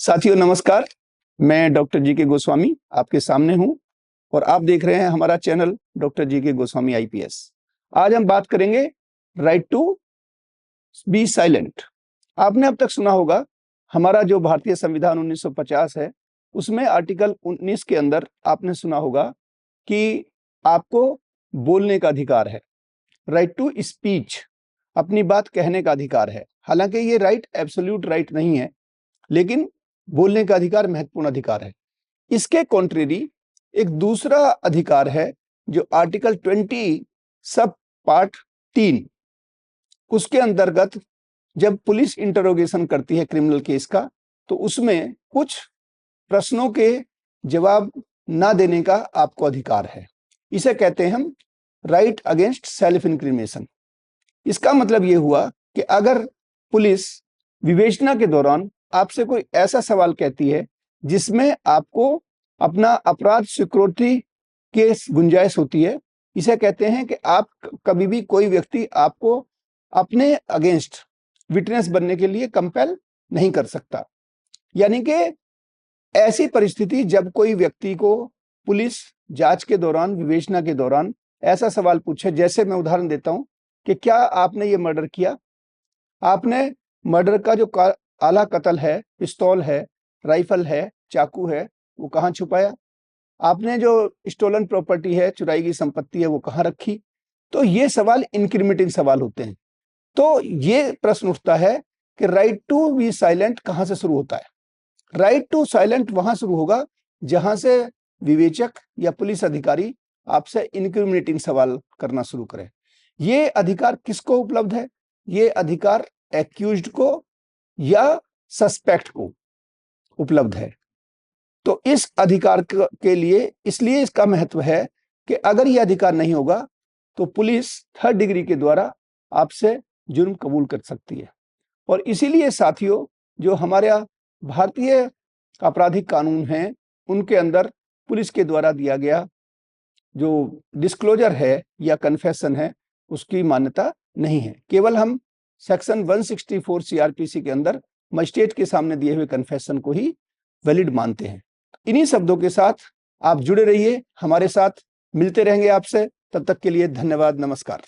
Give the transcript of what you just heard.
साथियों नमस्कार, मैं डॉक्टर जी के गोस्वामी आपके सामने हूं और आप देख रहे हैं हमारा चैनल डॉक्टर जी के गोस्वामी आईपीएस। आज हम बात करेंगे राइट टू बी साइलेंट। आपने अब तक सुना होगा हमारा जो भारतीय संविधान 1950 है उसमें आर्टिकल 19 के अंदर आपने सुना होगा कि आपको बोलने का अधिकार है, राइट टू स्पीच, अपनी बात कहने का अधिकार है। हालांकि ये राइट एब्सोल्यूट राइट नहीं है, लेकिन बोलने का अधिकार महत्वपूर्ण अधिकार है। इसके कॉन्ट्रेरी एक दूसरा अधिकार है जो आर्टिकल 20 सब पार्ट 3, उसके अंतर्गत जब पुलिस इंटरोगेशन करती है क्रिमिनल केस का, तो उसमें कुछ प्रश्नों के जवाब ना देने का आपको अधिकार है। इसे कहते हैं हम राइट अगेंस्ट सेल्फ इंक्रिमिनेशन। इसका मतलब यह हुआ कि अगर पुलिस विवेचना के दौरान आपसे कोई ऐसा सवाल कहती है जिसमें आपको अपना अपराध स्वीकृति के गुंजाइश होती है, इसे कहते हैं कि आप कभी भी कोई व्यक्ति आपको अपने अगेंस्ट विटनेस बनने के लिए कंपेल नहीं कर सकता। यानी कि ऐसी परिस्थिति जब कोई व्यक्ति को पुलिस जांच के दौरान, विवेचना के दौरान ऐसा सवाल पूछे, जैसे मैं उदाहरण देता हूं कि क्या आपने ये मर्डर किया, आपने मर्डर का जो आला कत्ल है, पिस्तौल है, राइफल है, चाकू है, वो कहाँ छुपाया, आपने जो स्टोलन प्रॉपर्टी है, चुराई गई संपत्ति है, वो कहाँ रखी। तो ये सवाल इंक्रिमिनेटिंग सवाल होते हैं। तो ये प्रश्न उठता है कि राइट टू बी साइलेंट कहां से शुरू होता है। राइट टू साइलेंट वहां शुरू होगा जहां से विवेचक या पुलिस अधिकारी आपसे इंक्रिमिनेटिंग सवाल करना शुरू करे। ये अधिकार किसको उपलब्ध है? ये अधिकार एक्यूज्ड को या सस्पेक्ट को उपलब्ध है। तो इस अधिकार के लिए इसलिए इसका महत्व है कि अगर यह अधिकार नहीं होगा तो पुलिस थर्ड डिग्री के द्वारा आपसे जुर्म कबूल कर सकती है। और इसीलिए साथियों, जो हमारे भारतीय आपराधिक कानून हैं उनके अंदर पुलिस के द्वारा दिया गया जो डिस्क्लोजर है या कन्फेशन है उसकी मान्यता नहीं है। केवल हम सेक्शन 164 सीआरपीसी के अंदर मजिस्ट्रेट के सामने दिए हुए कन्फेशन को ही वैलिड मानते हैं। इन्हीं शब्दों के साथ आप जुड़े रहिए हमारे साथ, मिलते रहेंगे आपसे। तब तक के लिए धन्यवाद, नमस्कार।